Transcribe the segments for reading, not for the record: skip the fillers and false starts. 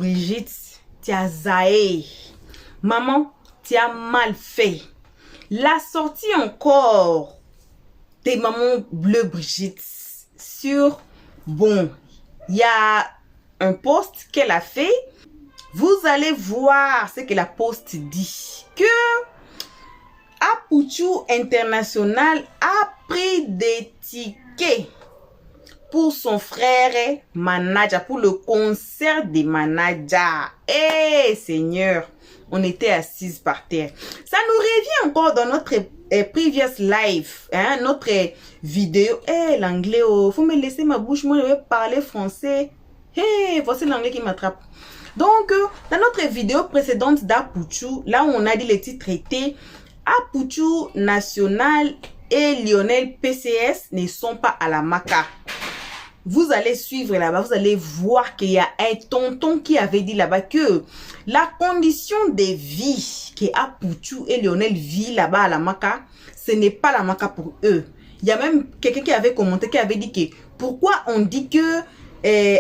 Brigitte, tu as zaé. Maman, tu as mal fait. La sortie encore de Maman Bleu Brigitte sur, bon, il y a un post qu'elle a fait. Vous allez voir ce que la post dit. Que Apouchou International a pris des tickets pour son frère Manaja, pour le concert de Manaja. Eh Seigneur, on était assises par terre. Ça nous revient encore dans notre previous live, hein, notre vidéo. Eh l'anglais, oh, faut me laisser ma bouche, moi je vais parler français. Eh, voici l'anglais qui m'attrape. Donc, dans notre vidéo précédente d'Apouchou, là où on a dit les titres étaient Apouchou National et Lionel PCS ne sont pas à la Maca. Vous allez suivre là-bas, vous allez voir qu'il y a un tonton qui avait dit là-bas que la condition de vie que Apouchou et Lionel vivent là-bas à la Maca, ce n'est pas la Maca pour eux. Il y a même quelqu'un qui avait commenté, qui avait dit que pourquoi on dit que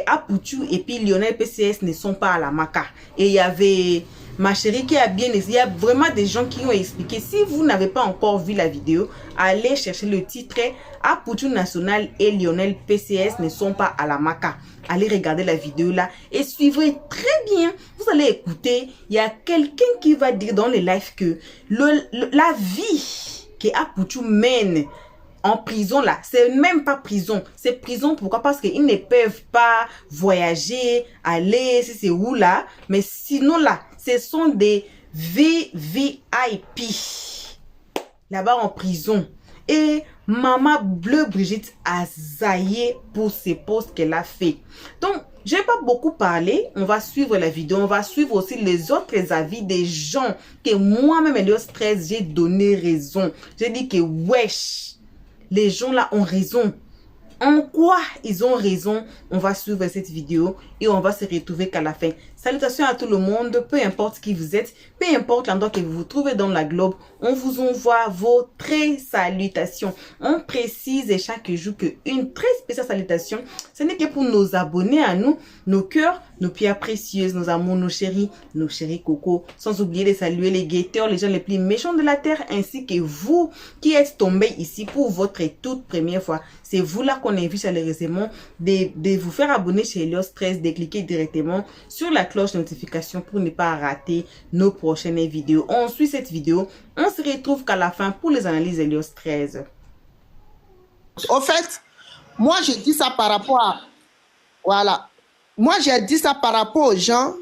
Apouchou et puis Lionel PCS ne sont pas à la Maca. Et il y avait ma chérie qui a bien... Il y a vraiment des gens qui ont expliqué. Si vous n'avez pas encore vu la vidéo, allez chercher le titre Apouchou National et Lionel PCS ne sont pas à la Maca. Allez regarder la vidéo là et suivez très bien. Vous allez écouter. Il y a quelqu'un qui va dire dans les lives que la vie que Apouchou mène en prison là, c'est même pas prison, c'est prison. Pourquoi? Parce qu'ils ne peuvent pas voyager, aller, si c'est où là, mais sinon là, ce sont des VVIP là-bas en prison. Et Maman Bleu Brigitte a zaillé pour ces posts qu'elle a fait. Donc, je n'ai pas beaucoup parlé. On va suivre la vidéo. On va suivre aussi les autres avis des gens que moi-même, Elios 13, j'ai donné raison. J'ai dit que wesh, les gens là ont raison. En quoi ils ont raison? On va suivre cette vidéo et on va se retrouver qu'à la fin. Salutations à tout le monde, peu importe qui vous êtes, peu importe l'endroit que vous vous trouvez dans la globe, on vous envoie vos très salutations. On précise chaque jour qu'une très spéciale salutation, ce n'est que pour nos abonnés à nous, nos cœurs, nos pierres précieuses, nos amours, nos chéris Coco, sans oublier de saluer les guetteurs, les gens les plus méchants de la terre, ainsi que vous qui êtes tombés ici pour votre toute première fois. C'est vous là qu'on invite chaleureusement de vous faire abonner chez Elios 13, de cliquer directement sur la cloche de notification pour ne pas rater nos prochaines vidéos. On suit cette vidéo, on se retrouve qu'à la fin pour les analyses Elios 13. Au fait, moi je dis ça par rapport à... Voilà. Moi j'ai dit ça par rapport aux gens.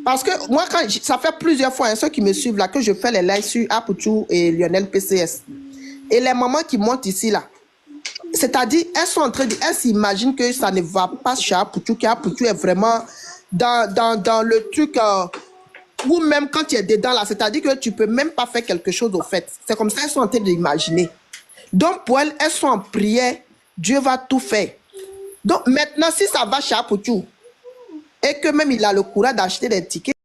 Parce que moi, ça fait plusieurs fois, hein, ceux qui me suivent là, que je fais les lives sur Apouchou et Lionel PCS. Et les mamans qui montent ici là, c'est-à-dire, elles sont en train de... Elles s'imaginent que ça ne va pas chez Apouchou, qu'Apouchou est vraiment dans le truc... ou même quand tu es dedans là, c'est-à-dire que tu peux même pas faire quelque chose au fait. C'est comme ça elles sont en train d'imaginer. Donc pour elles, elles sont en prière. Dieu va tout faire. Donc maintenant, si ça va chez Apouchou, et que même il a le courage d'acheter des tickets,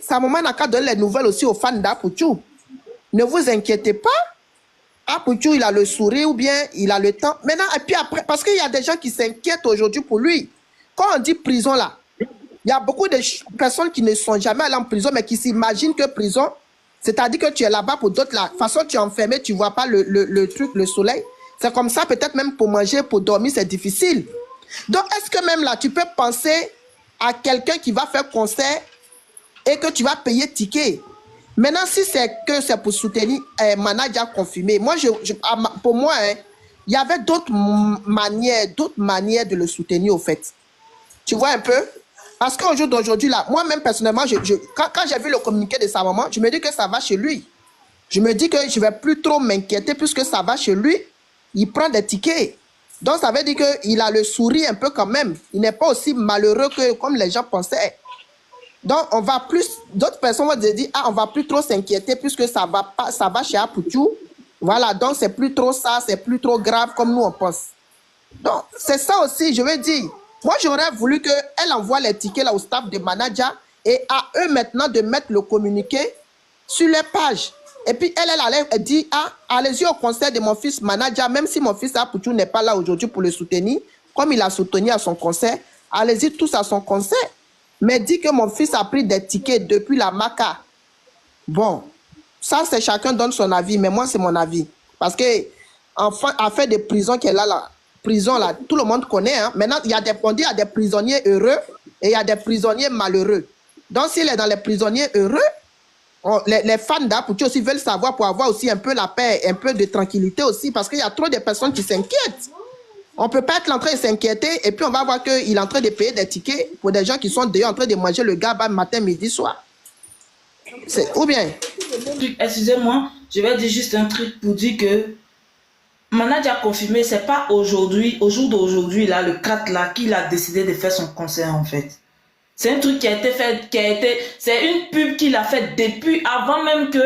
sa maman n'a qu'à donner les nouvelles aussi aux fans d'Apouchou. Ne vous inquiétez pas. Apouchou, il a le sourire ou bien il a le temps. Maintenant, et puis après, parce qu'il y a des gens qui s'inquiètent aujourd'hui pour lui. Quand on dit prison là, il y a beaucoup de personnes qui ne sont jamais allées en prison, mais qui s'imaginent que prison, c'est-à-dire que tu es là-bas pour d'autres là. De toute façon, tu es enfermé, tu ne vois pas le truc, le soleil. C'est comme ça, peut-être même pour manger, pour dormir, c'est difficile. Donc, est-ce que même là, tu peux penser à quelqu'un qui va faire concert et que tu vas payer ticket? Maintenant, si c'est que c'est pour soutenir un manager confirmé, moi, pour moi, hein, il y avait d'autres manières de le soutenir, au fait. Tu vois un peu? Parce qu'au jour d'aujourd'hui, là, moi-même, personnellement, quand j'ai vu le communiqué de sa maman, je me dis que ça va chez lui. Je me dis que je ne vais plus trop m'inquiéter puisque ça va chez lui. Il prend des tickets. Donc, ça veut dire qu'il a le sourire un peu quand même. Il n'est pas aussi malheureux que comme les gens pensaient. Donc, on va plus, d'autres personnes vont se dire, ah, on va plus trop s'inquiéter puisque ça va chez Apouchou. Voilà, donc c'est plus trop ça, c'est plus trop grave comme nous on pense. Donc, c'est ça aussi, je veux dire. Moi, j'aurais voulu qu'elle envoie les tickets là au staff de manager et à eux maintenant de mettre le communiqué sur les pages. Et puis, elle dit, ah, allez-y au concert de mon fils manager, même si mon fils Apouchou n'est pas là aujourd'hui pour le soutenir, comme il a soutenu à son concert, allez-y tous à son concert. mais dit que mon fils a pris des tickets depuis la Maca. Bon, ça, c'est chacun donne son avis, mais moi, c'est mon avis. Parce que, enfin, affaire de prison qu'elle a là, prison là, tout le monde connaît. Hein. Maintenant, on dit qu'il y a des prisonniers heureux et il y a des prisonniers malheureux. Donc, s'il est dans les prisonniers heureux, les fans d'Apoutu aussi veulent savoir pour avoir aussi un peu la paix, un peu de tranquillité aussi, parce qu'il y a trop de personnes qui s'inquiètent. On ne peut pas être en train de s'inquiéter et puis on va voir qu'il est en train de payer des tickets pour des gens qui sont dehors en train de manger le gaba matin, midi, soir. Ou bien? Excusez-moi, je vais dire juste un truc pour dire que Manadja a confirmé, c'est pas aujourd'hui, au jour d'aujourd'hui, là, le 4 là, qu'il a décidé de faire son concert en fait. C'est un truc qui a été fait, c'est une pub qu'il a faite depuis avant même que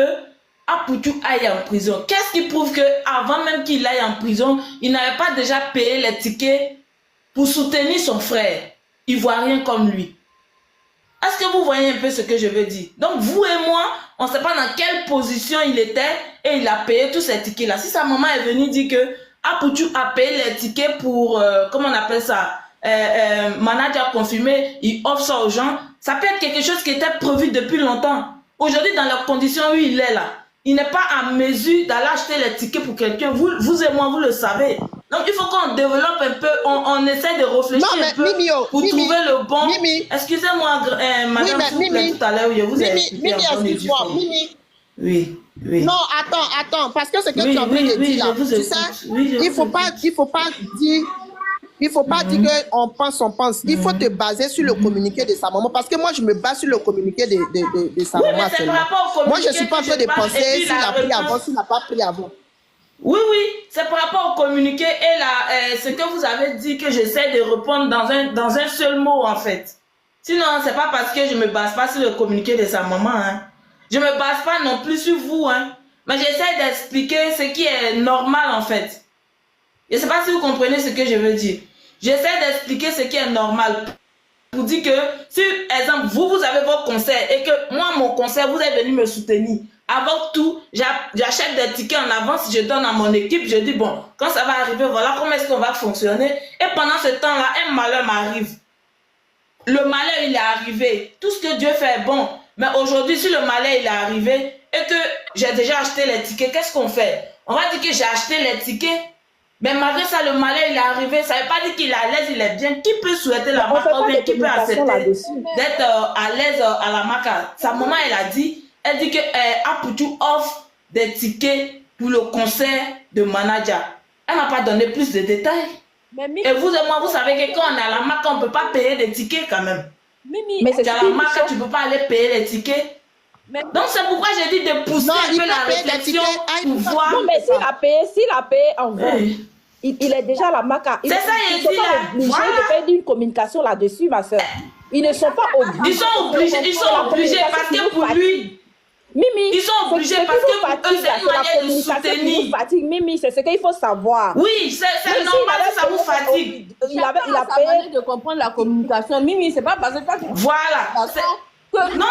Apoutu aille en prison. Qu'est-ce qui prouve que avant même qu'il aille en prison, il n'avait pas déjà payé les tickets pour soutenir son frère ivoirien comme lui? Est-ce que vous voyez un peu ce que je veux dire? Donc vous et moi, on ne sait pas dans quelle position il était et il a payé tous ces tickets-là. Si sa maman est venue dire que Apoutu a payé les tickets pour, comment on appelle ça, Manadja a confirmé, il offre ça aux gens, ça peut être quelque chose qui était prévu depuis longtemps. Aujourd'hui, dans les conditions où il est là, il n'est pas à mesure d'aller acheter les tickets pour quelqu'un. Vous et moi, vous le savez. Donc, il faut qu'on développe un peu, on essaie de réfléchir un peu pour trouver le bon. Excusez-moi, madame, tout à l'heure, je vous ai expliqué. Excuse-moi, Mimi. Oui, oui. Non, attends, parce que ce que tu es en train de dire là, tu sais, il faut pas dire... Il ne faut pas dire qu'on pense, on pense. Il faut te baser sur le communiqué de sa maman. Parce que moi, je me base sur le communiqué de sa maman. Moi, je ne suis pas en train de penser s'il a pris avant, s'il n'a pas pris avant. Oui, c'est par rapport au communiqué et là, ce que vous avez dit que j'essaie de répondre dans un seul mot, en fait. Sinon, ce n'est pas parce que je ne me base pas sur le communiqué de sa maman. Hein. Je ne me base pas non plus sur vous. Hein. Mais j'essaie d'expliquer ce qui est normal, en fait. Je ne sais pas si vous comprenez ce que je veux dire. J'essaie d'expliquer ce qui est normal. Pour dire que, si, exemple, vous avez votre concert et que moi, mon concert, vous êtes venu me soutenir. Avant tout, j'achète des tickets en avance, je donne à mon équipe, je dis, bon, quand ça va arriver, voilà comment est-ce qu'on va fonctionner. Et pendant ce temps-là, un malheur m'arrive. Le malheur, il est arrivé. Tout ce que Dieu fait est bon. Mais aujourd'hui, si le malheur, il est arrivé et que j'ai déjà acheté les tickets, qu'est-ce qu'on fait? On va dire que j'ai acheté les tickets. Mais malgré ça, le malheur, il est arrivé. Ça ne veut pas dire qu'il est à l'aise, il est bien. Qui peut souhaiter la maca ou bien qui peut accepter d'être à l'aise à la maca? Sa maman, elle dit que Apoutu offre des tickets pour le concert de Manadja. Elle n'a pas donné plus de détails. Et vous et moi, vous savez que quand on est à la maca, on ne peut pas payer des tickets quand même. Mais c'est à la maca, tu ne peux pas aller payer les tickets. Donc c'est pourquoi j'ai dit de pousser un peu la réflexion pour voir. Non, mais s'il a payé en vente, il est déjà à la maca. C'est ça, il dit là. Ils sont pas obligés de faire une communication là-dessus, ma soeur. Ils ne sont pas obligés. Ils sont obligés parce que pour lui. Mimi, ils sont obligés parce que pour eux, c'est une manière de soutenir. Mimi, c'est ce qu'il faut savoir. Oui, c'est normal que ça vous fatigue. Il a payé de comprendre la communication. Mimi, c'est pas parce que toi, voilà. Non,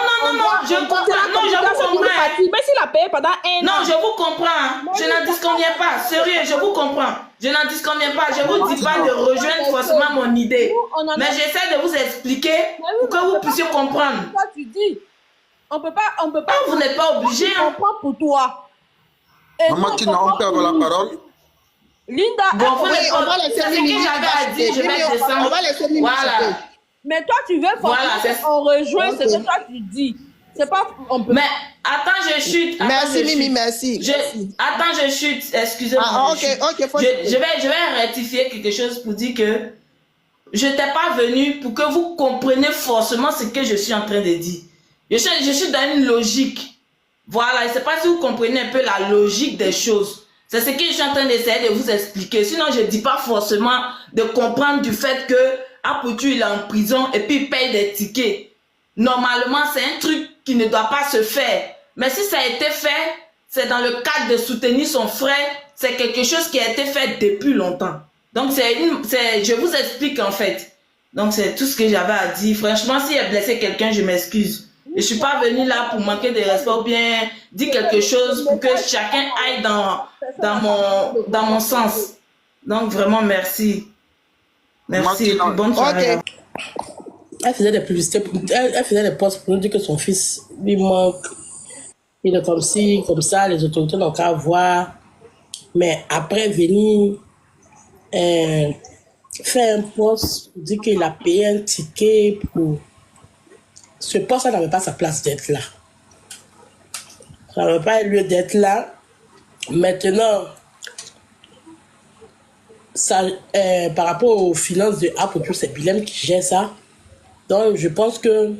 je comprends. Non, je vous comprends. Mais s'il a payé pendant un an. Non, je vous comprends. Je n'en disconviens pas. Sérieux, je vous comprends. Je n'en disconviens pas. Je vous dis pas de rejoindre forcément mon idée. Mais j'essaie de vous expliquer pour que vous puissiez comprendre. Toi, tu dis. On peut pas. Vous n'êtes pas obligé. On comprend pour toi. Maman, tu n'as pas la parole. Linda, bon, on va laisser ce que j'avais à dire. Je vais descendre. On va laisser Mimi. Voilà. Mais toi, tu veux on rejoint ce que toi tu dis. C'est pas. Mais attends, je chute. Merci, Mimi, merci. Attends, je chute. Excusez-moi. Je vais rectifier quelque chose pour dire que je n'étais pas venu pour que vous compreniez forcément ce que je suis en train de dire. Je suis dans une logique. Voilà, je ne sais pas si vous comprenez un peu la logique des choses. C'est ce que je suis en train d'essayer de vous expliquer. Sinon, je ne dis pas forcément de comprendre du fait que Apoutu, il est en prison et puis il paye des tickets. Normalement, c'est un truc qui ne doit pas se faire. Mais si ça a été fait, c'est dans le cadre de soutenir son frère. C'est quelque chose qui a été fait depuis longtemps. Donc, je vous explique en fait. Donc, c'est tout ce que j'avais à dire. Franchement, s'il a blessé quelqu'un, je m'excuse. Je ne suis pas venue là pour manquer de respect ou bien dire quelque chose pour que chacun aille dans mon sens. Donc, vraiment, merci. Merci. Bonne soirée. Elle faisait des publicités, elle faisait des posts pour nous dire que son fils lui manque. Il est comme ci, comme ça, les autorités n'ont qu'à voir. Mais après venir faire un poste, dire qu'il a payé un ticket pour... Ce poste, ça n'avait pas sa place d'être là. Ça n'avait pas lieu d'être là. Maintenant, ça, par rapport aux finances de Apple, c'est Bilem qui gère ça. Donc, je pense que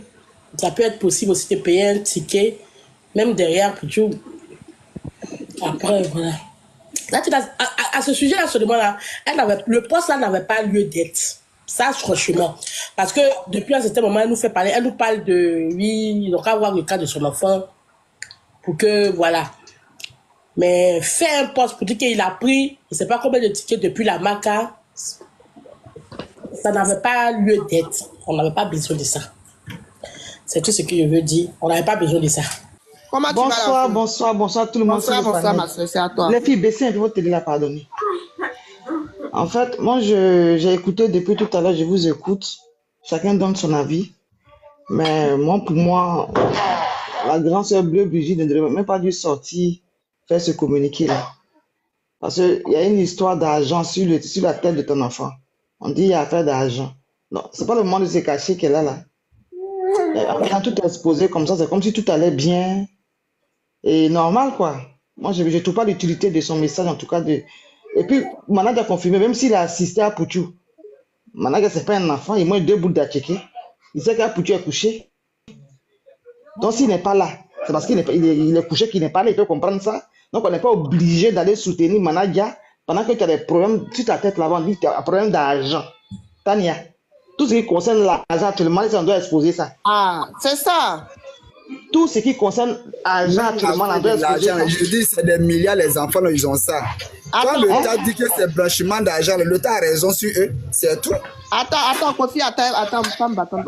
ça peut être possible aussi de payer un ticket, même derrière, pour tout. Après, voilà. Là, à ce sujet-là, seulement là, le poste là n'avait pas lieu d'être. Ça, franchement. Parce que depuis un certain moment, elle nous parle de, oui, il doit avoir le cas de son enfant, pour que, voilà. Mais faire un poste pour dire qu'il a pris, je ne sais pas combien de tickets depuis la Maca, ça n'avait pas lieu d'être. On n'avait pas besoin de ça. C'est tout ce que je veux dire. On n'avait pas besoin de ça. Comment tu Bonsoir, vas, bonsoir, tout le monde. bonsoir, ma soeur, c'est à toi. Les filles, baissez un peu votre télé là, pardonnez. En fait, moi, j'ai écouté depuis tout à l'heure, je vous écoute. Chacun donne son avis. Mais moi, pour moi, la grande sœur bleue Brigitte ne devrait même pas dû sortir faire ce communiqué là. Parce qu'il y a une histoire d'argent sur la tête de ton enfant. On dit il y a affaire d'argent. Non, c'est pas le moment de se cacher qu'elle a là. Elle a tout exposé comme ça, c'est comme si tout allait bien. Et normal quoi. Moi, je ne trouve pas l'utilité de son message, en tout cas. Et puis, Manag a confirmé, même s'il a assisté à Pouchou, Manag, c'est pas un enfant, il mange 2 bouts d'acheke. Il sait qu'Apouchou est couché. Donc, s'il n'est pas là, c'est parce qu'il est couché qu'il n'est pas là, il peut comprendre ça. Donc, on n'est pas obligé d'aller soutenir Manadia pendant que tu as des problèmes sur ta tête là-bas, on dit que tu as un problème d'argent. Tania, tout ce qui concerne l'argent, actuellement, on doit exposer ça. Ah, c'est ça. Tout ce qui concerne l'argent, actuellement, on doit exposer ça. Je dis, c'est des milliards, les enfants, là, ils ont ça. Quand l'État dit que c'est blanchiment d'argent, l'État a raison sur eux, c'est tout. Attends, Kofi, attends, femme battante.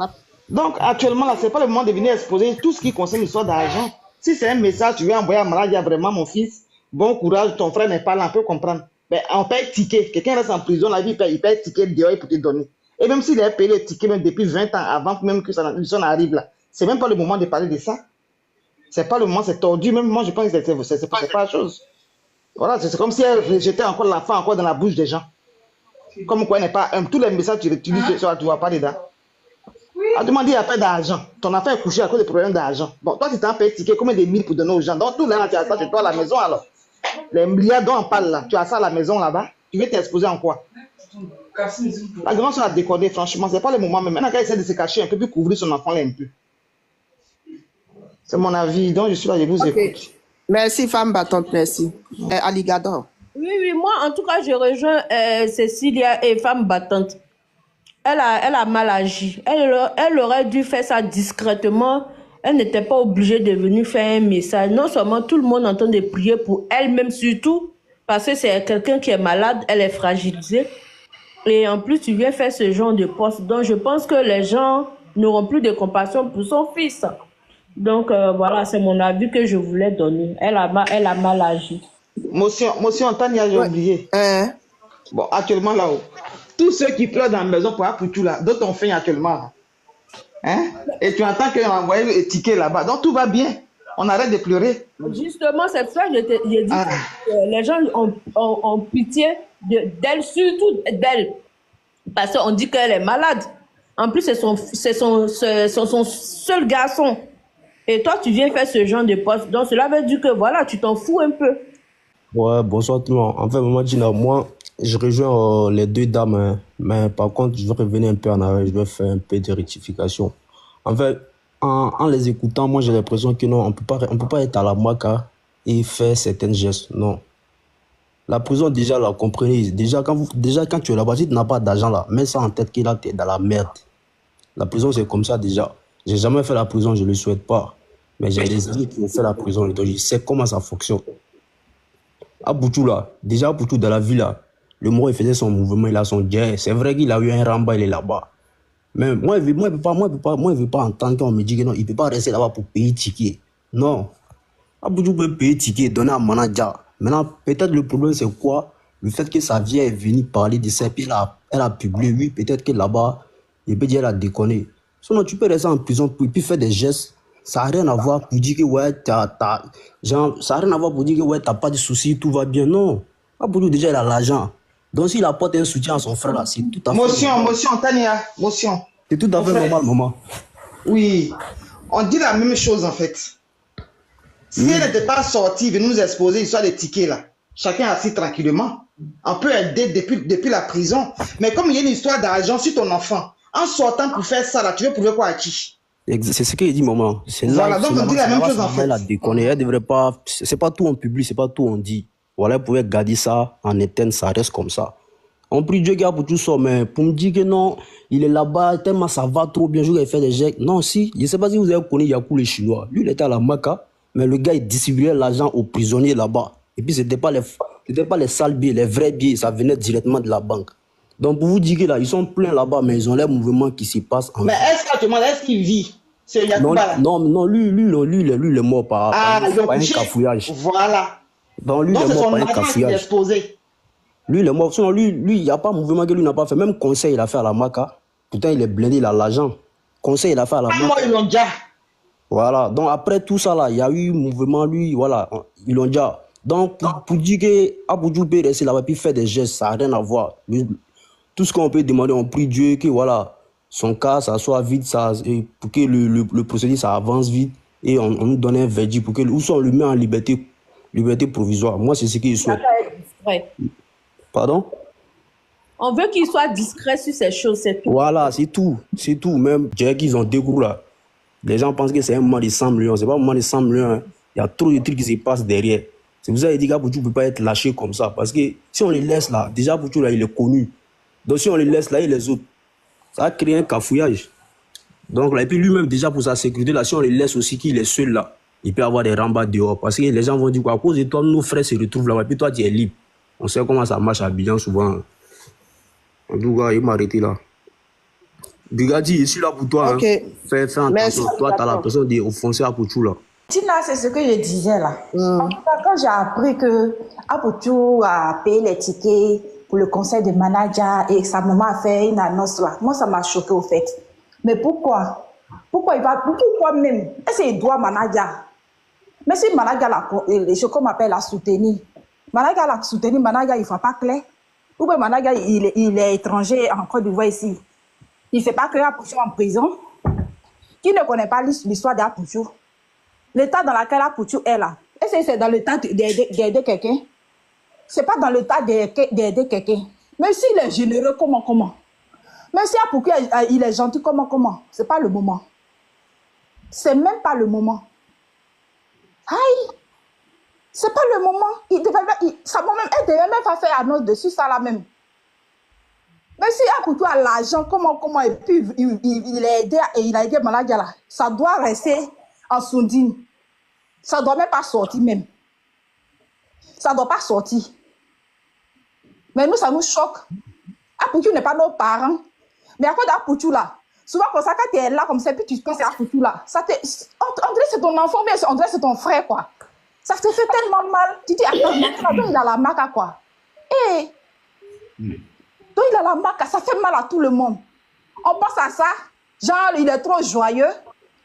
Donc, actuellement, là, c'est pas le moment de venir exposer tout ce qui concerne l'histoire d'argent. Si c'est un message, tu veux envoyer à Manadia, vraiment, mon fils, bon courage, ton frère n'est pas là, on peut comprendre. Mais on paye ticket. Quelqu'un reste en prison, la vie, il paye ticket dehors pour te donner. Et même s'il a payé le ticket, même depuis 20 ans, avant même que ça arrive là, c'est même pas le moment de parler de ça. C'est pas le moment, c'est tordu. Même moi, je pense que c'est pas la chose. Voilà, c'est comme si elle rejetait encore l'enfant encore dans la bouche des gens. Comme quoi, il n'est pas un. Tous les messages que tu utilises, tu ne vois pas dedans. A demandé à faire d'argent. Ton enfant est couché à cause des problèmes d'argent. Bon, toi, tu t'en payes ticket, combien de mille pour donner aux gens? Donc, tout là, tu as ça chez toi à la maison alors. Les milliards dont on parle là, tu as ça à la maison là-bas. Tu veux t'exposer en quoi? La grande soeur a décodé, franchement, c'est pas le moment. Mais maintenant qu'elle essaie de se cacher un peu, puis couvrir son enfant là un peu. C'est mon avis, donc je suis là, je vous écoute. Merci, femme battante, merci. Alligator. Oui, moi, en tout cas, je rejoins Cécilia et femme battante. Elle a mal agi. Elle aurait dû faire ça discrètement. Elle n'était pas obligée de venir faire un message. Non seulement tout le monde est en train de prier pour elle-même surtout, parce que c'est quelqu'un qui est malade, elle est fragilisée. Et en plus, tu viens faire ce genre de poste. Donc, je pense que les gens n'auront plus de compassion pour son fils. Donc, voilà, c'est mon avis que je voulais donner. Elle a mal agi. Motion, Tania, j'ai oublié. Bon, actuellement là-haut, tous ceux qui pleurent dans la maison pour Apouchou là, d'autres ont fait actuellement. Hein? Et tu entends qu'on a envoyé le ticket là-bas. Donc, tout va bien. On arrête de pleurer. Justement, c'est ça que j'ai dit. Les gens ont pitié d'elle, surtout d'elle. Parce qu'on dit qu'elle est malade. En plus, c'est son seul garçon. Et toi, tu viens faire ce genre de poste. Donc, cela veut dire que, voilà, tu t'en fous un peu. Ouais, bonsoir tout le monde. En fait, Maman Gina, moi, je rejoins les deux dames. Hein. Mais par contre, je vais revenir un peu en arrière. Je vais faire un peu de rectification. En fait, en les écoutant, moi, j'ai l'impression que non, on peut pas être à la Maca et faire certains gestes. Non. La prison, déjà, là, comprenez. Déjà, quand tu es là-bas, si tu n'as pas d'argent, là, mets ça en tête qu'il a, tu es dans la merde. La prison, c'est comme ça, déjà. J'ai jamais fait la prison, je ne le souhaite pas. Mais j'ai des amis qui ont fait la prison, donc je sais comment ça fonctionne. À Boutou, là, déjà à Boutou, dans la ville, là, le mot, il faisait son mouvement, il a son jet. C'est vrai qu'il a eu un ramba, il est là-bas. Mais moi, il ne veut pas entendre qu'on me dit que non, il ne peut pas rester là-bas pour payer ticket. Non. À Boutou peut payer ticket, donner à Manadia. Maintenant, peut-être le problème, c'est quoi? Le fait que sa vieille est venue parler de ça, puis elle a publié, oui, peut-être que là-bas, il peut dire qu'elle a déconné. Sinon, tu peux rester en prison puis faire des gestes. Ça n'a rien à voir pour dire que ouais, genre, ça n'a rien à voir pour dire que ouais, t'as pas de soucis, tout va bien. Non. Apoutou, déjà, il a l'argent. Donc, s'il apporte un soutien à son frère, là, c'est tout à fait Motion, Tania, motion. C'est tout à fait normal, maman. Oui, on dit la même chose en fait. Si elle n'était pas sortie, venir nous exposer l'histoire des tickets là, chacun assis tranquillement, on peut aider depuis la prison. Mais comme il y a une histoire d'argent sur ton enfant, en sortant pour faire ça là, tu veux prouver quoi à qui? C'est ce qu'il dit, maman. Voilà, donc on dit la même chose en fait. Elle a déconné. Elle devrait pas. C'est pas tout en public, c'est pas tout on dit. Voilà, elle pouvait garder ça en éteindre, ça reste comme ça. On prie Dieu gars pour tout ça, mais pour me dire que non, il est là-bas, tellement ça va trop bien, je vais faire des gestes. Non, si, je ne sais pas si vous avez connu Yakou les Chinois. Lui, il était à la Maca, mais le gars, il distribuait l'argent aux prisonniers là-bas. Et puis, ce n'était pas les sales billets, les vrais billets, ça venait directement de la banque. Donc, pour vous dire que là, ils sont pleins là-bas, mais ils ont les mouvements qui se passent en Mais est-ce qu'il vit? C'est Yacouba là? Non, lui, il est mort par un cafouillage. Voilà. Donc, lui, il est mort par un cafouillage. Lui, il est mort. Sinon, lui, il n'y a pas de mouvement que lui n'a pas fait. Même conseil, il a fait à la Maca. Pourtant, il est blindé, il a l'argent. Conseil, il a fait à la Maca. Moi, ils l'ont déjà. Voilà. Donc, après tout ça, là, il y a eu mouvement, lui, voilà. Ils l'ont déjà. Donc, pour dire qu'Apoudjou peut rester là-bas et faire des gestes, ça n'a rien à voir. Tout ce qu'on peut demander, on prie Dieu que, voilà, son cas, ça soit vite, et pour que le procédé, ça avance vite. Et on nous donne un verdict pour que, ou soit on le met en liberté provisoire. Moi, c'est ce que je souhaite. Ouais. Pardon? On veut qu'il soit discret sur ces choses, c'est tout. Voilà, c'est tout. C'est tout. Même, je dirais qu'ils ont des groupes là. Les gens pensent que c'est un moment de 100 millions. C'est pas un moment de 100 millions. Hein. Il y a trop de trucs qui se passent derrière. C'est pour ça que Poutou ne peut pas être lâché comme ça. Parce que si on les laisse là, déjà Poutou là, il est connu. Donc si on les laisse là, et les autres, ça va créer un cafouillage. Donc là, et puis lui-même, déjà pour sa sécurité là, si on les laisse aussi qu'il est seul là, il peut avoir des rembats dehors. Parce que les gens vont dire quoi, à cause de toi, nos frères se retrouvent là-bas. Et puis toi, tu es libre. On sait comment ça marche à Abidjan souvent. En tout cas, il m'a arrêté là. Bigadi, je suis là pour toi. Okay. Hein. Fais attention. Toi, tu as la personne d'offenser Apoutou là. Tina, c'est ce que je disais là. En tout cas, quand j'ai appris que Apoutou a payé les tickets pour le conseil de manager et que sa maman a fait une annonce là, moi ça m'a choqué au fait. Mais pourquoi? Pourquoi même? Est-ce qu'il doit manager? Mais si manager comme appelle la soutenir. Managa l'a soutenu, Managa il ne fait pas clair. Ou bien Managa il est étranger en Côte d'Ivoire ici. Il ne fait pas clair Apoutou en prison. Qui ne connaît pas l'histoire d'Apoutou? L'état dans lequel Apoutou est là. Est-ce que c'est dans l'état d'aider quelqu'un? Ce n'est pas dans l'état d'aider quelqu'un. Même s'il est généreux, comment? Même si Apoutou il est gentil, comment? Ce n'est pas le moment. C'est même pas le moment. Aïe! C'est pas le moment. Elle devait même pas faire annonce dessus, ça là même. Mais si Apoutou a l'argent, comment, et puis il a aidé Manadia là, ça doit rester en sourdine. Ça doit même pas sortir même. Ça doit pas sortir. Mais nous, ça nous choque. Apoutou n'est pas nos parents. Mais à cause d'Apoutou là, souvent comme ça, quand tu es là comme ça, puis tu penses à Apoutou là, on dirait que c'est ton enfant, mais on dirait que c'est ton frère quoi. Ça te fait tellement mal. Tu dis, attends, il a la maca, quoi. Eh! Donc, il a la maca, ça fait mal à tout le monde. On pense à ça. Genre, il est trop joyeux.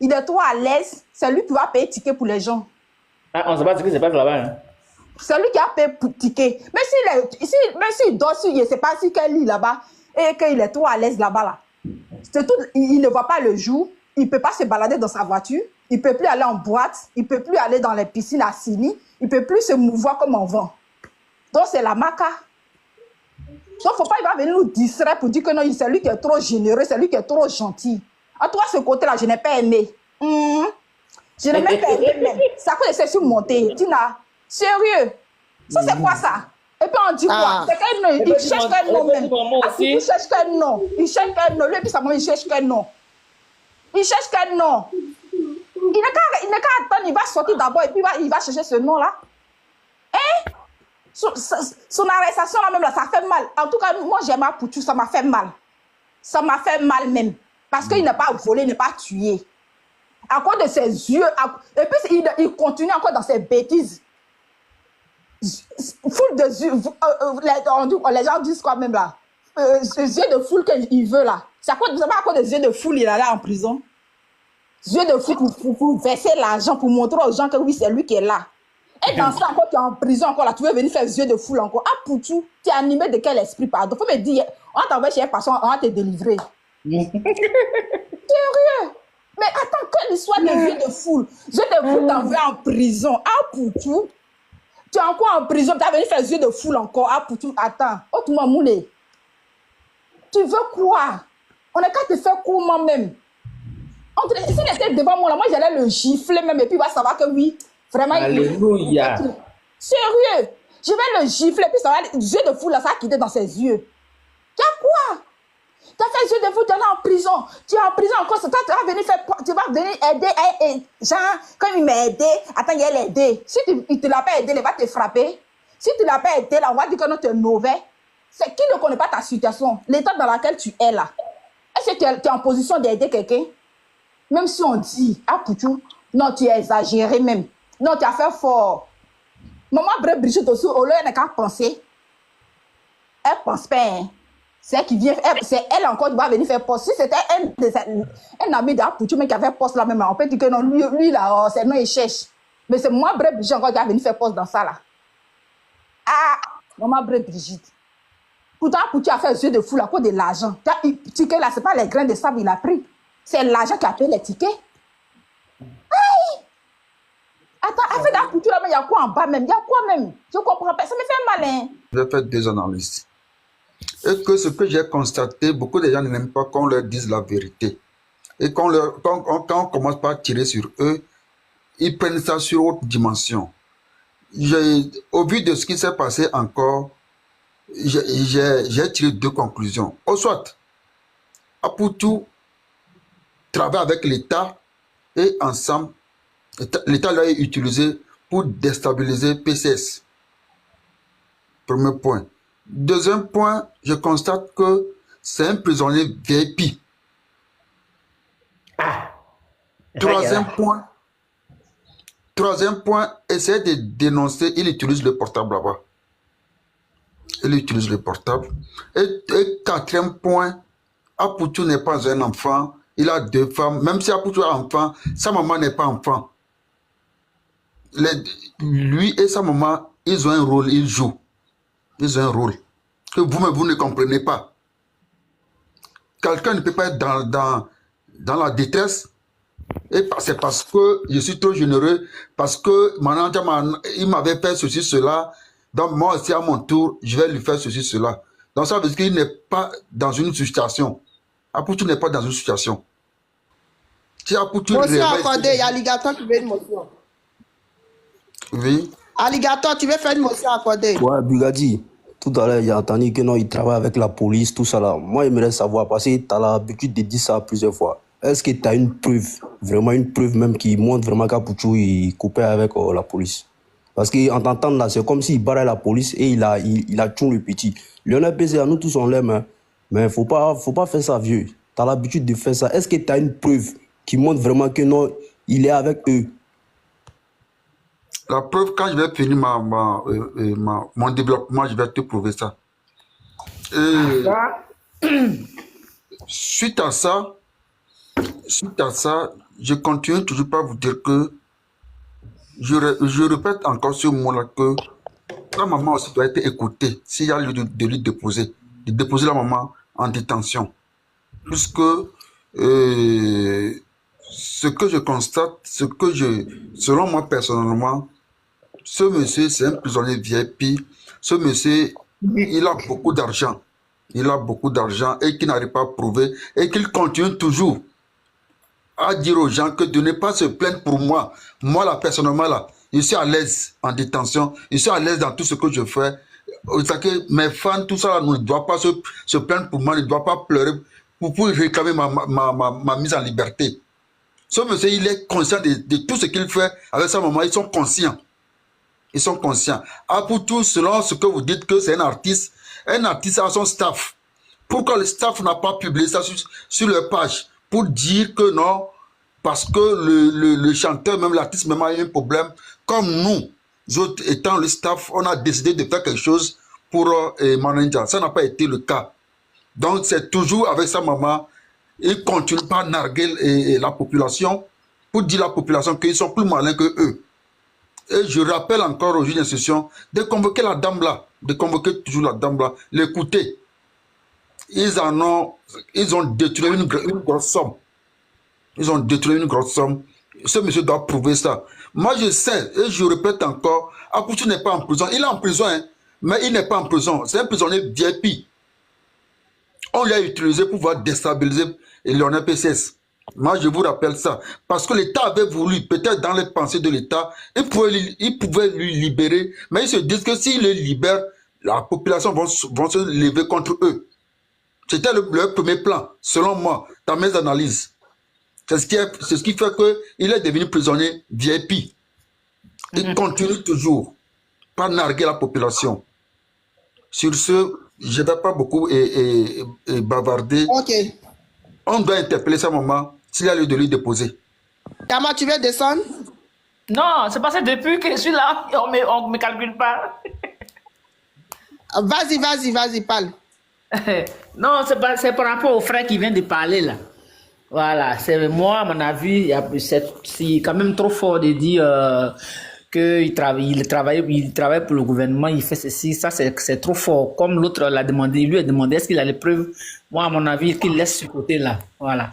Il est trop à l'aise. C'est lui qui va payer ticket pour les gens. Ah, on ne sait pas ce qui se passe là-bas. Hein? C'est lui qui a payé pour ticket. Mais s'il dort, je ne sais pas si quel lit là-bas et qu'il est trop à l'aise là-bas. Là. Il ne voit pas le jour. Il ne peut pas se balader dans sa voiture. Il ne peut plus aller en boîte. Il ne peut plus aller dans les piscines à Sini. Il ne peut plus se mouvoir comme on vend. Donc, c'est la maca. Donc, il ne faut pas, il va venir nous distraire pour dire que non, c'est lui qui est trop généreux, c'est lui qui est trop gentil. En tout cas, ce côté-là, je n'ai pas aimé. Je n'ai même pas aimé. C'est à cause de ces surmontés. Tina, sérieux. Ça, c'est quoi ça? Et puis, on dit quoi? C'est qu'un nom. Il cherche qu'un nom même. Il cherche qu'un nom. Il cherche qu'un nom. Lui, et puis sa maman, il cherche qu'un nom. Il cherche qu'un nom. Il n'est qu'à attendre, il va sortir d'abord et puis il va chercher ce nom-là. Hein? Son arrestation là même, là, ça fait mal. En tout cas, moi j'aime Apoutou, ça m'a fait mal. Ça m'a fait mal même. Parce qu'il n'a pas volé, il n'a pas tué. À cause de ses yeux. Et puis il continue encore dans ses bêtises. Foule de yeux. Les gens disent quoi même là? ce yeux de foule qu'il veut là. C'est à cause, vous savez à cause des yeux de foule il est là en prison. Yeux de foule pour verser l'argent, pour montrer aux gens que oui, c'est lui qui est là. Et dans ça encore, tu es en prison encore là, tu veux venir faire yeux de foule encore. Ah, Poutou, tu es animé de quel esprit, pardon? Faut me dire, on t'envoie chez un patient, on va te délivrer. Sérieux? Mais attends, quelle histoire de yeux de foule? Yeux de foule t'envoie en prison. Ah, Poutou. Tu es encore en prison, tu as venu faire yeux de foule encore. Ah, Poutou, attends. Oh, tu m'as moulé. Tu veux quoi? On est qu'à te faire quoi moi-même? S'il était devant moi, là, moi j'allais le gifler même et puis il va savoir que oui, vraiment. Alléluia. Sérieux, je vais le gifler puis ça va, les yeux de fou là, ça a quitté dans ses yeux. Tu as quoi? Tu as fait yeux de fou, tu es là en prison. Tu es en prison encore, toi, tu vas venir aider. Genre, comme il m'a aidé, attends, il a aidé. Si il ne te l'a pas aidé, il va te frapper. Si tu ne l'as pas aidé, là, on va dire que non, tu es mauvais. C'est qui ne connaît pas ta situation, l'état dans lequel tu es là. Est-ce que tu es en position d'aider quelqu'un? Même si on dit, ah Poutou, non, tu es exagéré même. Non, tu as fait fort. Maman Brigitte aussi, au lieu, elle n'a qu'à penser. Elle ne pense pas. Hein. C'est elle qui vient, c'est elle encore qui va venir faire poste. Si c'était un ami d'Apoutou, mais qui a fait poste là même, on peut dire que non, lui là, c'est non, il cherche. Mais c'est moi, Brigitte, encore qui va venir faire poste dans ça là. Ah, maman Brigitte. Pourtant, Poutou a fait un jeu de fou à cause de l'argent. Ticket là, ce n'est pas les grains de sable qu'il a pris. C'est l'argent qui a payé les tickets. Aïe! Attends, avec la couture là, il y a quoi en bas même? Il y a quoi même? Je ne comprends pas. Ça me fait mal. Hein? Je vais faire 2 analyses. Et que ce que j'ai constaté, beaucoup de gens n'aiment pas qu'on leur dise la vérité. Et quand on commence par tirer sur eux, ils prennent ça sur autre dimension. Au vu de ce qui s'est passé encore, j'ai tiré 2 conclusions. Au soit, Apoutou travaille avec l'État et ensemble, l'État l'a utilisé pour déstabiliser PCS. Premier point. Deuxième point, je constate que c'est un prisonnier VIP. Troisième point, essayer de dénoncer, il utilise le portable là-bas. Il utilise le portable. Et quatrième point, Apoutou n'est pas un enfant. Il a 2 femmes. Même si Apoutou est enfant, sa maman n'est pas enfant. Lui et sa maman, ils ont un rôle, ils jouent. Ils ont un rôle que vous-même, vous ne comprenez pas. Quelqu'un ne peut pas être dans la détresse. Et c'est parce que je suis trop généreux, parce que il m'avait fait ceci, cela. Donc moi aussi, à mon tour, je vais lui faire ceci, cela. Donc ça veut dire qu'il n'est pas dans une situation. Apoutou n'est pas dans une situation. Si Apoutou motion accordée, il y a Alligator qui veut une motion. Oui. Alligator, tu veux faire une motion accordée? Ouais, Bugatti, tout à l'heure, j'ai entendu que non, il travaille avec la police, tout ça là. Moi, j'aimerais savoir, parce que tu as l'habitude de dire ça plusieurs fois. Est-ce que tu as une preuve, vraiment une preuve même qui montre vraiment qu'Apoutou il coupait avec la police? Parce qu'en t'entendant là, c'est comme s'il barrait la police et il a tué le petit. Lionel PCA, nous tous on l'aime, hein. Mais faut pas faire ça, vieux. Tu as l'habitude de faire ça. Est-ce que tu as une preuve qui montre vraiment que non, il est avec eux? La preuve, quand je vais finir mon développement, je vais te prouver ça. Suite à ça, je continue toujours pas vous dire que je répète encore ce mot-là que la maman aussi doit être écoutée s'il y a lieu de lui déposer la maman en détention. Puisque ce que je constate, selon moi personnellement, ce monsieur, c'est un prisonnier VIP. Ce monsieur, il a beaucoup d'argent. Il a beaucoup d'argent et qu'il n'arrive pas à prouver et qu'il continue toujours à dire aux gens que de ne pas se plaindre pour moi. Moi, là, personnellement, là, je suis à l'aise en détention. Je suis à l'aise dans tout ce que je fais. Que mes fans, tout ça, là, ne doivent pas se plaindre pour moi, ne doivent pas pleurer pour réclamer ma mise en liberté. Ce monsieur, il est conscient de tout ce qu'il fait avec sa maman. Ils sont conscients. Ils sont conscients. Apoutou, selon ce que vous dites que c'est un artiste a son staff. Pourquoi le staff n'a pas publié ça sur leur page? Pour dire que non, parce que le chanteur, même l'artiste, même a eu un problème. Comme nous autres, étant le staff, on a décidé de faire quelque chose pour Mananja. Ça n'a pas été le cas. Donc, c'est toujours avec sa maman. Il continue par narguer la population pour dire à la population qu'ils sont plus malins que eux. Et je rappelle encore au juge d'instruction de convoquer la dame là, de convoquer toujours la dame là, l'écouter. Ils ont détruit une grosse somme. Ils ont détruit une grosse somme. Ce monsieur doit prouver ça. Moi, je sais, et je répète encore, Apoutou n'est pas en prison. Il est en prison, hein, mais il n'est pas en prison. C'est un prisonnier VIP. On l'a utilisé pour pouvoir déstabiliser Léonard PCS. Moi, je vous rappelle ça. Parce que l'État avait voulu, peut-être dans les pensées de l'État, il pouvait lui libérer, mais ils se disent que s'il le libère, la population vont se lever contre eux. C'était le premier plan, selon moi, dans mes analyses. C'est ce qui fait qu'il est devenu prisonnier VIP. Il continue toujours par narguer la population. Sur ce, je ne vais pas beaucoup bavarder. Ok. On doit interpeller sa maman s'il a lieu de lui déposer. Tama, tu veux descendre? Non, c'est parce que depuis que je suis là, on ne me calcule pas. Vas-y, parle. Non, c'est par rapport au frère qui vient de parler là. Voilà, c'est moi, à mon avis, c'est quand même trop fort de dire qu'il travaille pour le gouvernement, il fait ceci, ça c'est trop fort. Comme l'autre l'a demandé, il lui a demandé est-ce qu'il a les preuves. Moi, à mon avis, qu'il laisse ce côté-là. Voilà.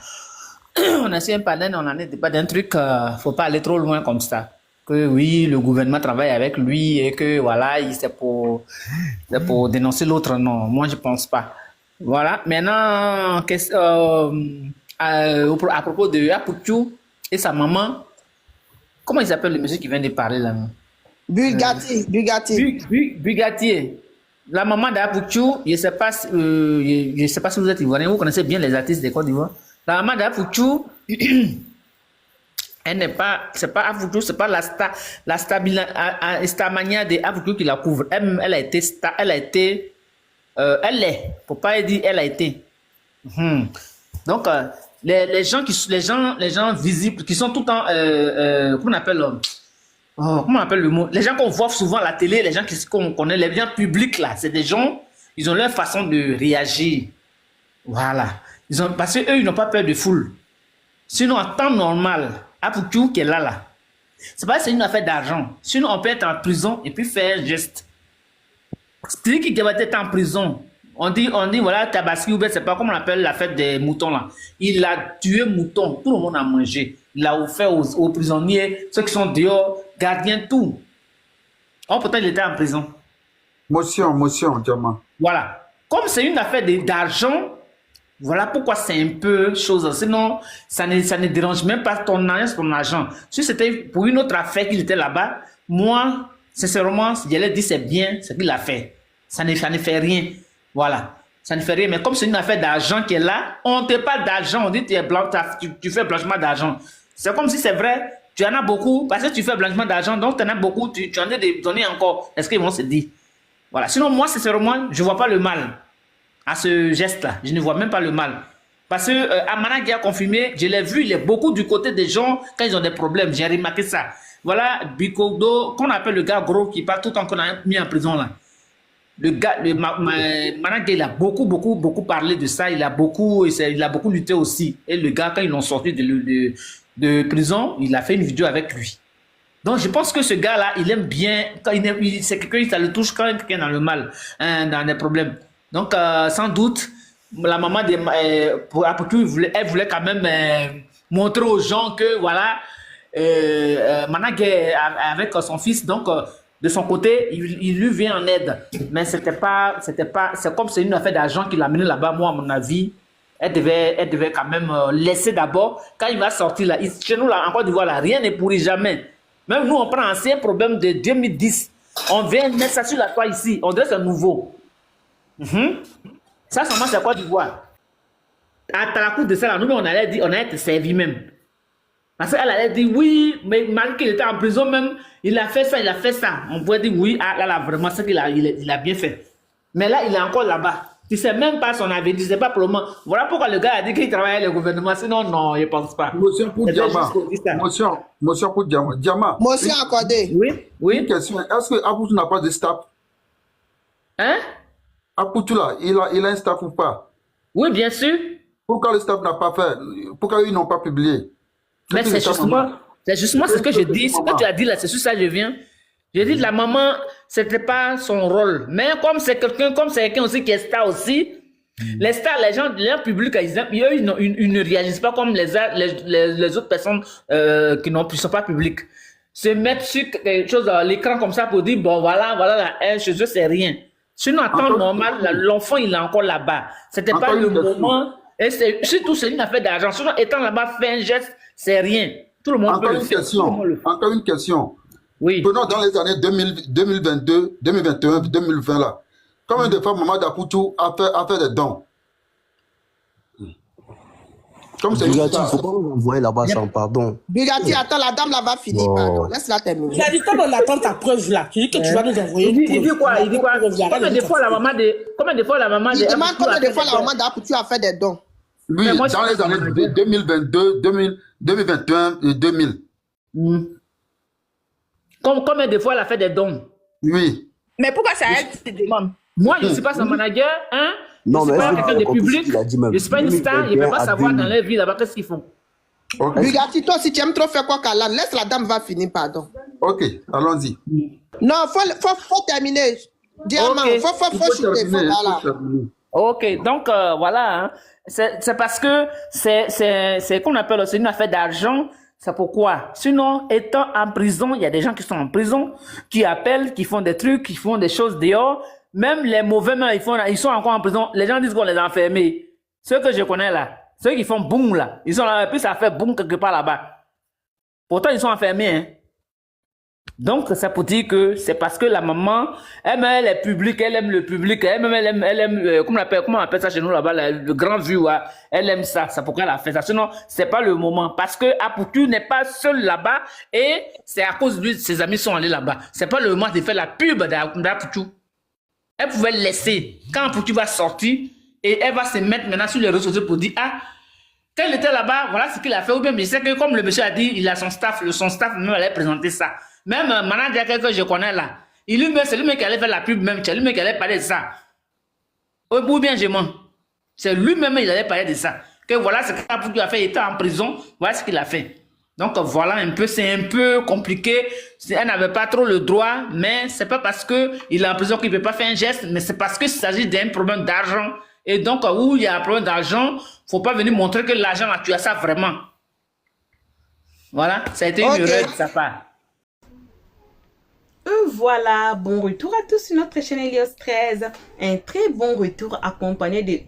On a su un panel, on en est pas d'un truc, faut pas aller trop loin comme ça. Que oui, le gouvernement travaille avec lui et que voilà, c'est pour dénoncer l'autre. Non, moi je pense pas. Voilà. Maintenant, à propos de Apoutou et sa maman, comment il s'appelle le monsieur qui vient de parler là? Bugatti. Bugatti. La maman d'Apoutou, je sais pas si vous êtes ivoirien, vous connaissez bien les artistes de Côte d'Ivoire. La maman d'Apoutou, elle n'est pas, c'est pas Apoutou, c'est pas la Stamania de Apoutou qui la couvre. Elle est, faut pas dire elle a été. Donc, les gens visibles, qui sont tout le temps, comment on appelle le mot? Les gens qu'on voit souvent à la télé, les gens qu'on connaît, les gens publics là, c'est des gens, ils ont leur façon de réagir. Voilà. Parce qu'eux, ils n'ont pas peur de foule. Sinon, en temps normal, Apoutou qui est là, c'est pas c'est une affaire d'argent. Sinon, on peut être en prison et puis faire un geste. Celui qui va être en prison, on dit voilà, Tabaski ou bien c'est pas comme on appelle la fête des moutons là. Il a tué mouton, tout le monde a mangé. Il a offert aux prisonniers, ceux qui sont dehors, gardiens, tout. Oh, pourtant, il était en prison. Motion, Diamant. Voilà. Comme c'est une affaire d'argent, voilà pourquoi c'est un peu chose. Sinon, ça ne dérange même pas ton argent. Si c'était pour une autre affaire qu'il était là-bas, moi, sincèrement, j'allais dire c'est bien ce qu'il a fait. Ça ne fait rien. Voilà. Ça ne fait rien. Mais comme c'est une affaire d'argent qui est là, on ne te parle d'argent. On dit que tu es blanc, tu fais blanchiment d'argent. C'est comme si c'est vrai, tu en as beaucoup, parce que tu fais blanchiment d'argent, donc tu en as beaucoup, tu en as de donner encore. Est-ce qu'ils vont se dire? Voilà. Sinon, moi, sincèrement, je ne vois pas le mal à ce geste-là. Je ne vois même pas le mal. Parce que Amana qui a confirmé, je l'ai vu, il est beaucoup du côté des gens quand ils ont des problèmes. J'ai remarqué ça. Voilà, Bikodo, qu'on appelle le gars gros qui part tout le temps qu'on a mis en prison là. Le gars, Managa, il a beaucoup parlé de ça. Il a beaucoup lutté aussi. Et le gars, quand ils l'ont sorti de prison, il a fait une vidéo avec lui. Donc, je pense que ce gars-là, il aime bien, quand c'est quelqu'un, ça le touche quand quelqu'un est dans le mal, hein, dans des problèmes. Donc, sans doute, la maman pour Apoutou, elle voulait quand même montrer aux gens que, voilà, Managa avec son fils, donc, de son côté, il lui vient en aide. Mais c'est comme c'est une affaire d'argent qu'il a amené là-bas, moi, à mon avis, elle devait quand même laisser d'abord. Quand il va sortir là, chez nous, là, en Côte d'Ivoire, là, rien n'est pourri jamais. Même nous, on prend un ancien problème de 2010. On vient mettre ça sur la toile ici. On dirait que c'est nouveau. Ça, seulement, c'est Côte d'Ivoire. À la cour de ça, là, nous, on allait être servi même. Parce qu'elle allait dire oui, mais malgré qu'il était en prison même, il a fait ça. On pourrait dire oui, là, vraiment, c'est qu'il a bien fait. Mais là, il est encore là-bas. Tu ne sais même pas son avenir, tu ne sais pas pour le moment. Voilà pourquoi le gars a dit qu'il travaillait avec le gouvernement. Sinon, non, je ne pense pas. Motion pour Diamant. Motion pour Diamant. Diamant. Motion accordée. Oui. Une question. Est-ce que Apoutou n'a pas de staff? Hein? Apoutou là, il a un staff ou pas? Oui, bien sûr. Pourquoi le staff n'a pas fait? Pourquoi ils n'ont pas publié? Mais c'est justement ce que je dis. Ce que tu as dit là, c'est sur ça que je viens. Je dis la maman, c'était pas son rôle. Mais comme c'est quelqu'un aussi qui est star aussi, les stars, les gens publics, ils ne réagissent pas comme les autres personnes qui sont pas publiques. Se mettre sur quelque chose à l'écran comme ça pour dire, bon, voilà, la haine chez eux, c'est rien. Sinon, en temps normal, l'enfant, il est encore là-bas. C'était pas le moment. Et surtout, c'est une affaire d'argent. Sinon, étant là-bas, faire un geste, c'est rien. Tout le monde peut le faire. Encore une question. Oui. Prenons dans les années 2022, 2021, 2020, là. Combien de fois Maman Dapoutou a fait des dons? Comme c'est Bugatti, il ne faut pas nous envoyer là-bas sans pardon. Bugatti, attends, la dame là va finir. Pardon. Laisse-la terminer. Il a dit, comme on attend ta preuve là, tu dis que tu vas nous envoyer une preuve. Il dit quoi? Combien de fois la maman de... Il demande combien de fois la maman d'Apoutu a fait des dons. Oui, dans les années 2022, 2021 et 2000. Combien de fois elle a fait des dons? Oui. Mais pourquoi c'est à elle qui te demande? Moi, je ne suis pas son manager, hein? Non, je ne mais suis pas quelqu'un de public. Je ne suis pas une star, je ne peux pas savoir dans leur vie là-bas qu'est-ce qu'ils font. Bugatti, toi, si tu aimes trop faire quoi qu'elle laisse la dame va finir, pardon. Ok, allons-y. Non, faut terminer. Diamant, Okay. faut shooter, voilà. Ok, donc voilà, hein. C'est parce que c'est qu'on appelle aussi une affaire d'argent. C'est pourquoi. Sinon, étant en prison, il y a des gens qui sont en prison, qui appellent, qui font des trucs, qui font des choses dehors. Même les mauvais mains, ils sont encore en prison. Les gens disent qu'on les a enfermés. Ceux que je connais là, ceux qui font boum là, ils sont là, et puis ça fait boum quelque part là-bas. Pourtant, ils sont enfermés, hein. Donc, c'est pour dire que c'est parce que la maman, elle est publique, elle aime le public, elle aime comment on appelle ça chez nous là-bas, le grand vue, ouais. Elle aime ça, c'est pourquoi elle a fait ça. Sinon, c'est pas le moment. Parce que Apoutu n'est pas seul là-bas et c'est à cause de lui, ses amis sont allés là-bas. C'est pas le moment de faire la pub d'Apoutu. Elle pouvait le laisser. Quand Apoutu va sortir et elle va se mettre maintenant sur les réseaux sociaux pour dire, ah, quand il était là-bas, voilà ce qu'il a fait. Ou bien, mais c'est que comme le monsieur a dit, il a son staff même allait présenter ça. Même manager que je connais là, c'est lui-même qui allait faire la pub même, c'est lui-même qui allait parler de ça. Ou bien je mens. C'est lui-même qui allait parler de ça. Que voilà ce qu'il a fait, il était en prison, voilà ce qu'il a fait. Donc voilà un peu, c'est un peu compliqué. Elle n'avait pas trop le droit, mais c'est pas parce qu'il est en prison qu'il ne peut pas faire un geste, mais c'est parce qu'il s'agit d'un problème d'argent. Et donc, où il y a un problème d'argent, il ne faut pas venir montrer que l'argent, tu as ça vraiment. Voilà, ça a été une erreur de sa part. Voilà, bon retour à tous sur notre chaîne Helios 13. Un très bon retour accompagné de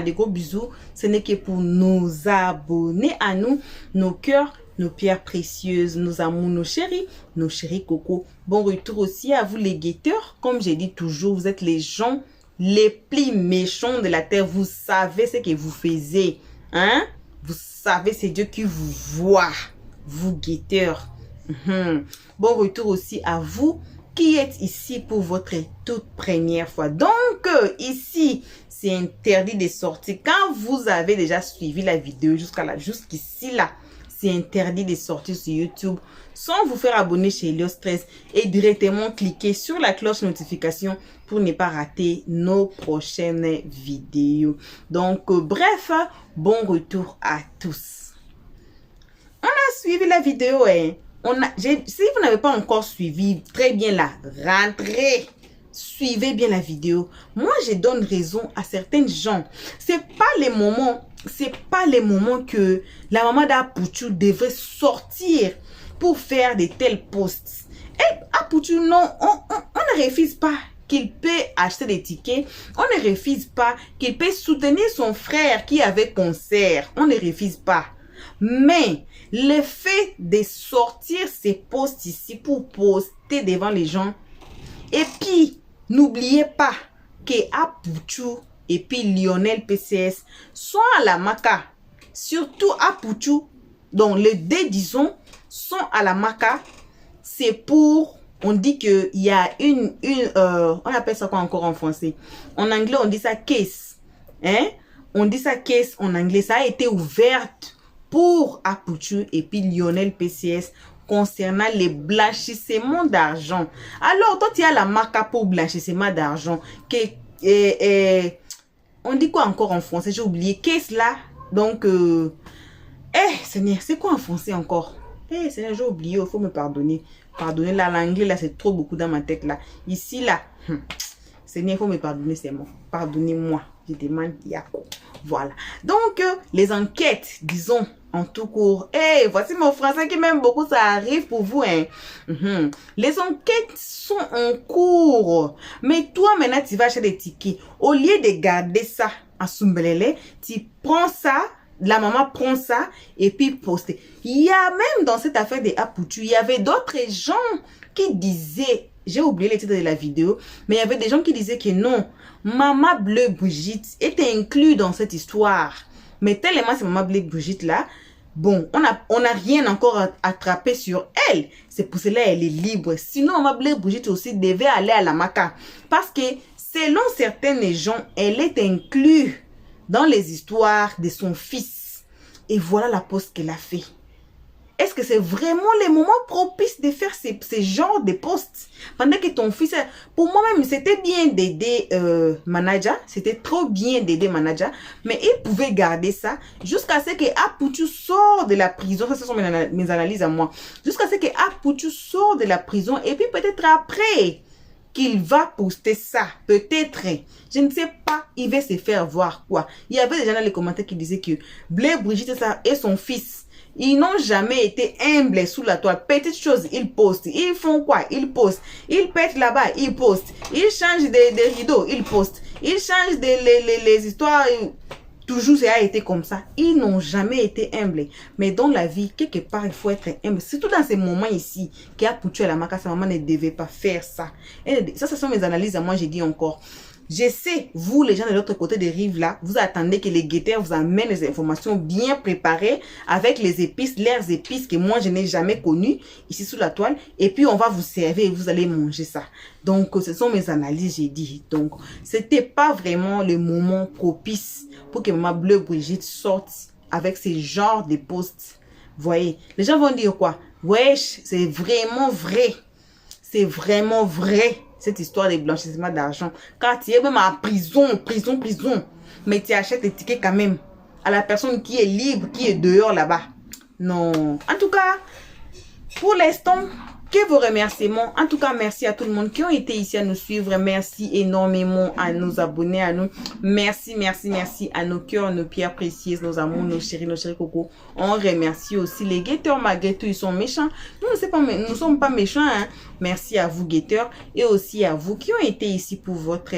des gros bisous. Ce n'est que pour nous abonner à nous, nos cœurs, nos pierres précieuses, nos amours, nos chéris coco. Bon retour aussi à vous les guetteurs. Comme j'ai dit toujours, vous êtes les gens les plus méchants de la terre. Vous savez ce que vous faisiez, hein? Vous savez, c'est Dieu qui vous voit, vous guetteurs. Bon retour aussi à vous qui êtes ici pour votre toute première fois. Donc, ici, c'est interdit de sortir. Quand vous avez déjà suivi la vidéo jusqu'ici là, c'est interdit de sortir sur YouTube sans vous faire abonner chez Helios 13 et directement cliquer sur la cloche notification pour ne pas rater nos prochaines vidéos. Donc, bref, bon retour à tous. On a suivi la vidéo, hein. Si vous n'avez pas encore suivi très bien la rentrée, suivez bien la vidéo. Moi, je donne raison à certains gens. C'est pas les moments que la maman d'Apoutu devrait sortir pour faire de tels posts. Et Apoutu, non, on ne refuse pas qu'il peut acheter des tickets. On ne refuse pas qu'il peut soutenir son frère qui avait concert. On ne refuse pas. Mais le fait de sortir ces posts ici pour poster devant les gens, et puis n'oubliez pas que Apoutu et puis Lionel PCS sont à la maca, surtout Apoutu, donc les deux disons sont à la maca. C'est pour, on dit que il y a on appelle ça quoi encore en français, en anglais on dit ça case, hein, on dit ça case en anglais. Ça a été ouverte pour Apoutu et puis Lionel PCS concernant les blanchissements d'argent. Alors, toi, tu as la marque pour blanchissement d'argent que On dit quoi encore en français? J'ai oublié. Qu'est-ce là? Donc, Seigneur, c'est quoi en français encore? Seigneur, j'ai oublié, il faut me pardonner. Pardonner là, l'anglais là, c'est trop beaucoup dans ma tête là. Ici là, Seigneur, il faut me pardonner, c'est moi. Pardonnez-moi, je demande Yako. Voilà. Donc, les enquêtes, disons, en tout court. Voici mon français qui m'aime beaucoup, ça arrive pour vous, hein. Les enquêtes sont en cours. Mais toi, maintenant, tu vas acheter des tickets. Au lieu de garder ça à Sumbelele, tu prends ça, la maman prend ça et puis poste. Il y a même dans cette affaire des Apoutu, il y avait d'autres gens qui disaient, j'ai oublié le titre de la vidéo, mais il y avait des gens qui disaient que non, Maman Bleu Brigitte était inclus dans cette histoire. Mais tellement c'est Maman Bleu Brigitte là, bon, on a rien encore attrapé sur elle. C'est pour cela elle est libre. Sinon, Maman Bleu Brigitte aussi devait aller à la Maca. Parce que selon certains gens, elle est inclue dans les histoires de son fils. Et voilà la pause qu'elle a fait. Est-ce que c'est vraiment les moments propices de faire ces genres de postes? Pendant que ton fils... Pour moi-même, c'était bien d'aider Manaja. C'était trop bien d'aider Manaja. Mais il pouvait garder ça jusqu'à ce que Apoutu sorte de la prison. Ça, ce sont mes analyses à moi. Jusqu'à ce que Apoutu sorte de la prison. Et puis peut-être après qu'il va poster ça. Peut-être. Je ne sais pas. Il va se faire voir quoi. Il y avait des gens dans les commentaires qui disaient que Bleu Brigitte et son fils, ils n'ont jamais été humbles sous la toile. Petite chose, ils postent. Ils font quoi? Ils postent. Ils pètent là-bas, ils postent. Ils changent des rideaux, ils postent. Ils changent les histoires. Toujours, ça a été comme ça. Ils n'ont jamais été humbles. Mais dans la vie, quelque part, il faut être humble. Surtout dans ces moments ici, qui a poussé à la marque, sa maman ne devait pas faire ça. Et ça, ce sont mes analyses à moi, j'ai dit encore. Je sais, vous, les gens de l'autre côté des rives là, vous attendez que les guetteurs vous amènent les informations bien préparées avec les épices, leurs épices que moi je n'ai jamais connues ici sous la toile. Et puis on va vous servir et vous allez manger ça. Donc ce sont mes analyses, j'ai dit. Donc c'était pas vraiment le moment propice pour que Maman Bleu Brigitte sorte avec ces genres de posts. Voyez, les gens vont dire quoi? Wesh, c'est vraiment vrai. C'est vraiment vrai. Cette histoire de blanchissement d'argent. Quand tu es même en prison, mais tu achètes des tickets quand même à la personne qui est libre, qui est dehors là-bas. Non. En tout cas, pour l'instant, que vos remerciements. En tout cas, merci à tout le monde qui ont été ici à nous suivre. Merci énormément à nos abonnés, à nous. Merci, merci, merci à nos cœurs, nos pierres précieuses, nos amours, nos chéris coco. On remercie aussi les guetteurs. Malgré tout, ils sont méchants. Nous ne sommes pas méchants. Hein. Merci à vous, guetteurs. Et aussi à vous qui ont été ici pour votre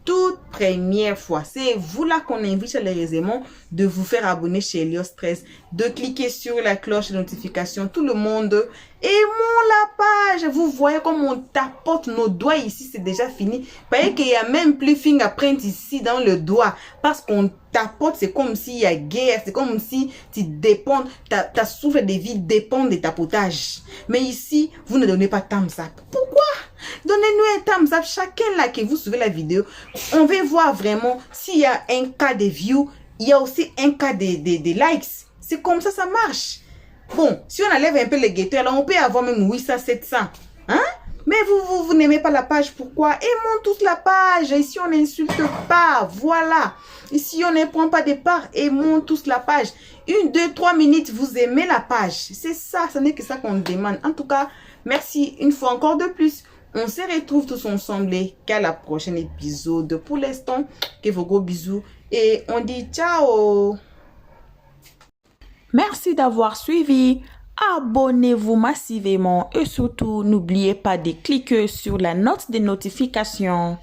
toute première fois. C'est vous là qu'on invite chaleureusement de vous faire abonner chez Helios 13, de cliquer sur la cloche de notification. Tout le monde aimons la page. Vous voyez comme on tapote nos doigts ici, c'est déjà fini. Voyez qu'il y a même plus fingerprint ici dans le doigt parce qu'on tapote. C'est comme s'il y a guerre, c'est comme si tu dépends, ta souffle de vie dépend de tapotage. Mais ici, vous ne donnez pas thumbs up. Pourquoi? Donnez-nous un thumbs up. Chacun là que vous suivez la vidéo, on veut voir vraiment s'il y a un cas de view, il y a aussi un cas de likes. C'est comme ça marche. Bon, si on enlève un peu les guetteurs, là, on peut avoir même 800, 700. Hein? Mais vous n'aimez pas la page, pourquoi? Aimons tous la page. Ici, on n'insulte pas. Voilà. Ici, on ne prend pas de part. Aimons tous la page. 1, 2, 3 minutes, vous aimez la page. C'est ça, ce n'est que ça qu'on demande. En tout cas, merci une fois encore de plus. On se retrouve tous ensemble qu'à la prochaine épisode. Pour l'instant, que vos gros bisous. Et on dit ciao. Merci d'avoir suivi. Abonnez-vous massivement et surtout, n'oubliez pas de cliquer sur la note de notification.